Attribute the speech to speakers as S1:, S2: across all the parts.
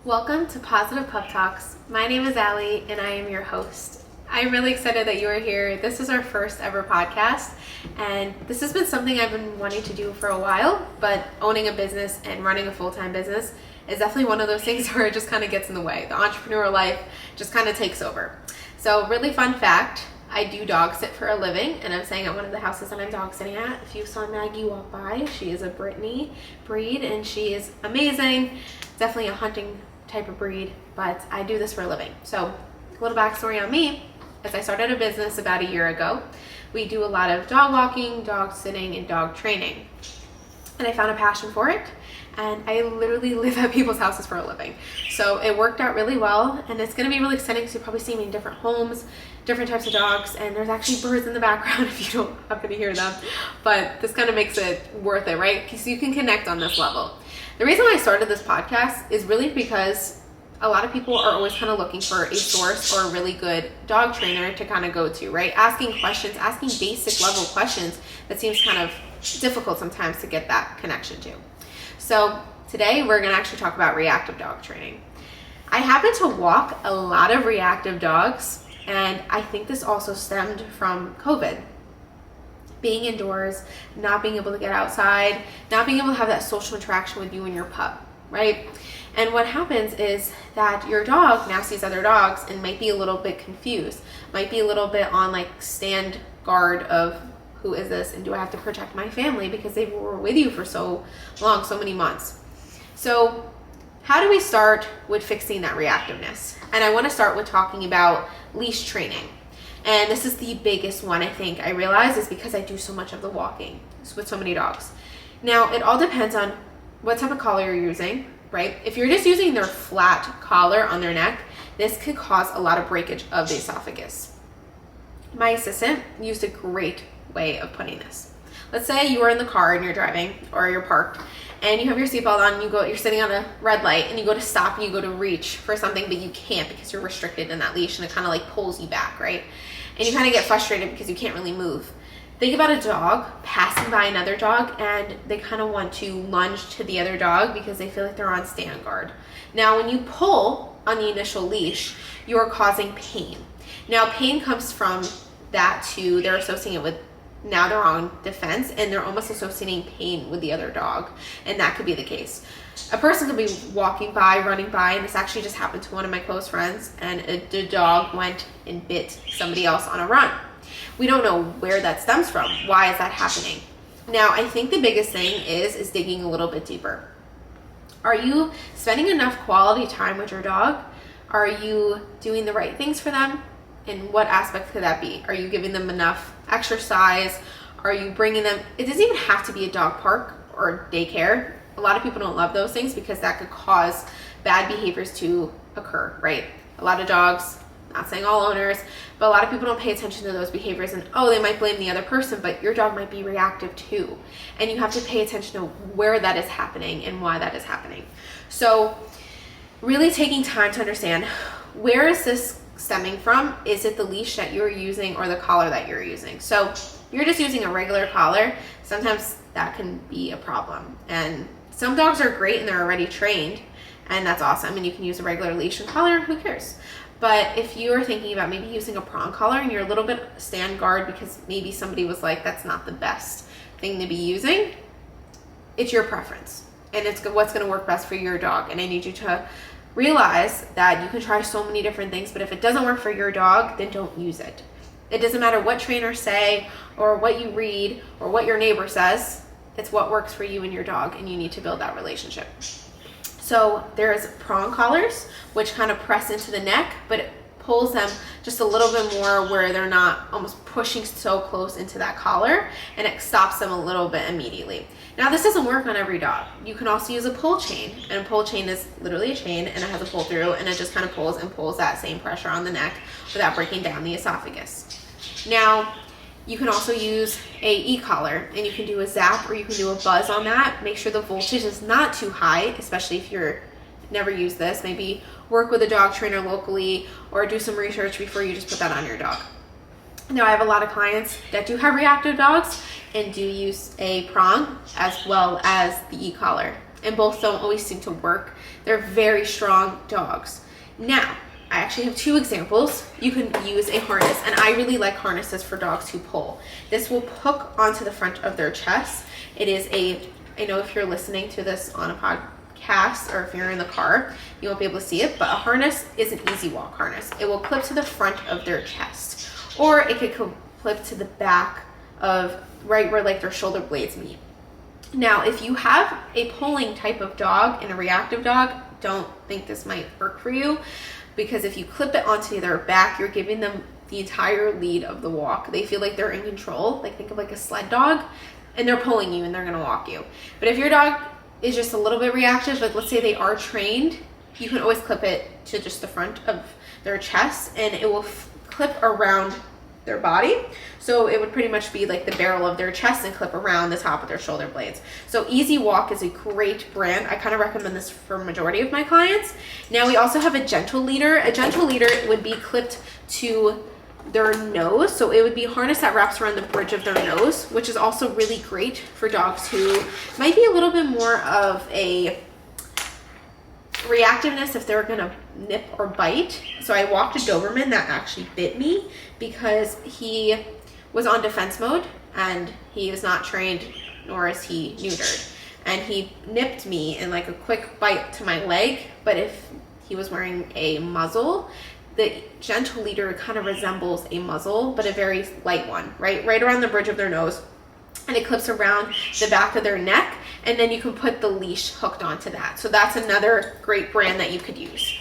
S1: Welcome to Pawsitive Pup Talks. My name is Allie and I am your host. I'm really excited that you are here. This is our first ever podcast and this has been something I've been wanting to do for a while, but owning a business and running a full-time business is definitely one of those things where it just kind of gets in the way. The entrepreneurial life just kind of takes over. So really fun fact, I do dog sit for a living, and I'm staying at one of the houses that I'm dog sitting at. If you saw Maggie walk by, she is a Brittany breed and she is amazing. Definitely a hunting type of breed, but I do this for a living. So a little backstory on me is I started a business about a year ago. We do a lot of dog walking, dog sitting, and dog training. And I found a passion for it. And I literally live at people's houses for a living. So it worked out really well, and it's gonna be really exciting because you'll probably see me in different homes, different types of dogs, and there's actually birds in the background if you don't happen to hear them. But this kind of makes it worth it, right? Because you can connect on this level. The reason why I started this podcast is really because a lot of people are always kind of looking for a source or a really good dog trainer to kind of go to, right? Asking questions, asking basic level questions that seems kind of difficult sometimes to get that connection to. So today we're going to actually talk about reactive dog training. I happen to walk a lot of reactive dogs, and I think this also stemmed from COVID. Being indoors, not being able to get outside, not being able to have that social interaction with you and your pup, right? And what happens is that your dog now sees other dogs and might be a little bit confused, might be a little bit on like stand guard of who is this and do I have to protect my family because they were with you for so long, so many months. So how do we start with fixing that reactiveness? And I want to start with talking about leash training. And this is the biggest one I think I realize is because I do so much of the walking with so many dogs. Now, it all depends on what type of collar you're using, right? If you're just using their flat collar on their neck, this could cause a lot of breakage of the esophagus. My assistant used a great way of putting this. Let's say you are in the car and you're driving or you're parked and you have your seatbelt on, you're sitting on a red light and you go to stop and you go to reach for something, but you can't because you're restricted in that leash and it kind of like pulls you back, right? And you kind of get frustrated because you can't really move. Think about a dog passing by another dog and they kind of want to lunge to the other dog because they feel like they're on stand guard. Now, when you pull on the initial leash, you're causing pain. Now, pain comes from that to they're associating it with now they're on defense and they're almost associating pain with the other dog. And that could be the case. A person could be walking by, running by, and this actually just happened to one of my close friends, and the dog went and bit somebody else on a run. We don't know where that stems from. Why is that happening? Now, I think the biggest thing is digging a little bit deeper. Are you spending enough quality time with your dog? Are you doing the right things for them? And what aspect could that be? Are you giving them enough exercise? Are you bringing them, it doesn't even have to be a dog park or daycare. A lot of people don't love those things because that could cause bad behaviors to occur, right? A lot of dogs, not saying all owners, but a lot of people don't pay attention to those behaviors and they might blame the other person, but your dog might be reactive too. And you have to pay attention to where that is happening and why that is happening. So really taking time to understand, where is this stemming from? Is it the leash that you're using or the collar that you're using? So if you're just using a regular collar, sometimes that can be a problem. And some dogs are great and they're already trained, and that's awesome, and you can use a regular leash and collar, who cares? But if you are thinking about maybe using a prong collar and you're a little bit stand guard because maybe somebody was like, that's not the best thing to be using, it's your preference and it's what's going to work best for your dog. And I need you to realize that you can try so many different things, but if it doesn't work for your dog, then don't use it. It doesn't matter what trainers say or what you read or what your neighbor says. It's what works for you and your dog, and you need to build that relationship. So there's prong collars, which kind of press into the neck, but it pulls them just a little bit more where they're not almost pushing so close into that collar, and it stops them a little bit immediately. Now, this doesn't work on every dog. You can also use a pull chain, and a pull chain is literally a chain and it has a pull through, and it just kind of pulls that same pressure on the neck without breaking down the esophagus. Now, you can also use a e-collar, and you can do a zap or you can do a buzz on that. Make sure the voltage is not too high, especially if you're never used this. Maybe work with a dog trainer locally or do some research before you just put that on your dog. Now, I have a lot of clients that do have reactive dogs and do use a prong as well as the e-collar. and both don't always seem to work. They're very strong dogs. Now, I actually have two examples. You can use a harness, and I really like harnesses for dogs who pull. This will hook onto the front of their chest. It is I know if you're listening to this on a podcast or if you're in the car, you won't be able to see it, but a harness is an easy walk harness. It will clip to the front of their chest, or it could clip to the back of right where like their shoulder blades meet. Now, if you have a pulling type of dog and a reactive dog, don't think this might work for you, because if you clip it onto their back, you're giving them the entire lead of the walk. They feel like they're in control. Like, think of like a sled dog, and they're pulling you and they're gonna walk you. But if your dog is just a little bit reactive, like let's say they are trained, you can always clip it to just the front of their chest, and it will clip around their body. So it would pretty much be like the barrel of their chest and clip around the top of their shoulder blades. So Easy Walk is a great brand. I kind of recommend this for a majority of my clients. Now we also have a gentle leader. A gentle leader would be clipped to their nose. So it would be a harness that wraps around the bridge of their nose, which is also really great for dogs who might be a little bit more of a reactiveness if they're gonna nip or bite. So I walked a Doberman that actually bit me because he was on defense mode and he is not trained, nor is he neutered. And he nipped me in like a quick bite to my leg, but if he was wearing a muzzle, the gentle leader kind of resembles a muzzle, but a very light one, right around the bridge of their nose. And it clips around the back of their neck, and then you can put the leash hooked onto that. So that's another great brand that you could use.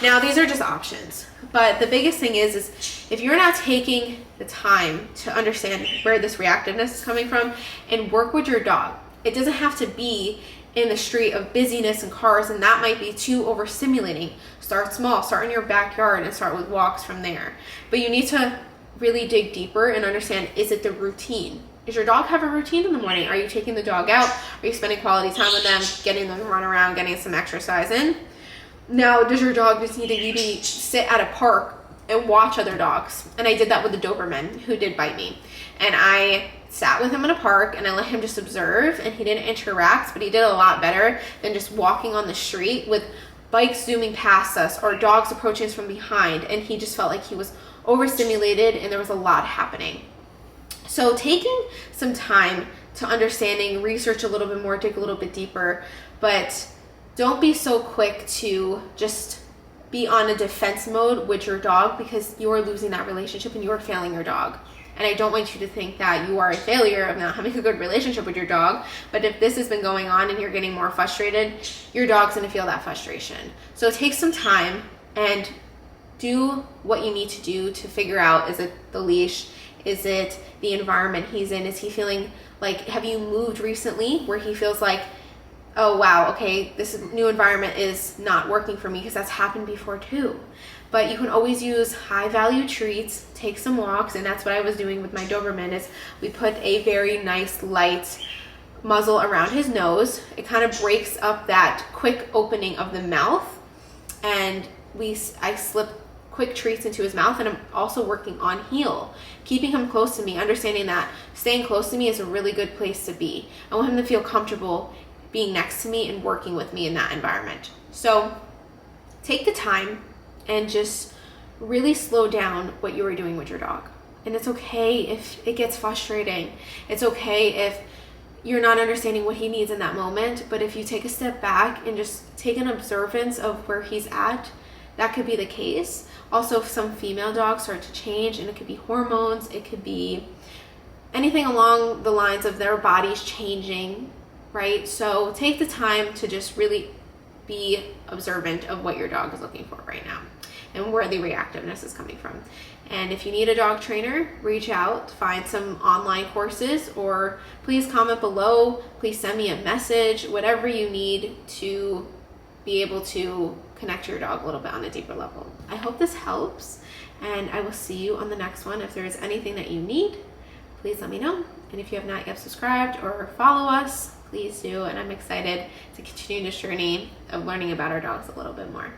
S1: Now, these are just options, but the biggest thing is if you're not taking the time to understand where this reactiveness is coming from and work with your dog, it doesn't have to be in the street of busyness and cars, and that might be too overstimulating. Start small, start in your backyard and start with walks from there. But you need to really dig deeper and understand, is it the routine? Does your dog have a routine in the morning? Are you taking the dog out? Are you spending quality time with them, getting them to run around, getting some exercise in? Now, does your dog just need to maybe sit at a park and watch other dogs? And I did that with the Doberman who did bite me. And I sat with him in a park and I let him just observe, and he didn't interact, but he did a lot better than just walking on the street with bikes zooming past us or dogs approaching us from behind. And he just felt like he was overstimulated and there was a lot happening. So taking some time to understanding, research a little bit more, dig a little bit deeper, but don't be so quick to just be on a defense mode with your dog, because you are losing that relationship and you are failing your dog. And I don't want you to think that you are a failure of not having a good relationship with your dog. But if this has been going on and you're getting more frustrated, your dog's going to feel that frustration. So take some time and do what you need to do to figure out, is it the leash? Is it the environment he's in? Is he feeling like, have you moved recently where he feels like, oh wow, okay, this new environment is not working for me? Because that's happened before too. But you can always use high value treats, take some walks, and that's what I was doing with my Doberman. Is we put a very nice light muzzle around his nose. It kind of breaks up that quick opening of the mouth, and I slip quick treats into his mouth. And I'm also working on heel, keeping him close to me, understanding that staying close to me is a really good place to be. I want him to feel comfortable being next to me and working with me in that environment. So take the time and just really slow down what you are doing with your dog. And it's okay if it gets frustrating. It's okay if you're not understanding what he needs in that moment. But if you take a step back and just take an observance of where he's at, that could be the case. Also, if some female dogs start to change, and it could be hormones, it could be anything along the lines of their bodies changing, right? So take the time to just really be observant of what your dog is looking for right now and where the reactiveness is coming from. And if you need a dog trainer, reach out, find some online courses, or please comment below, please send me a message, whatever you need to be able to connect your dog a little bit on a deeper level. I hope this helps, and I will see you on the next one. If there is anything that you need, please let me know. And if you have not yet subscribed or follow us, please do. And I'm excited to continue this journey of learning about our dogs a little bit more.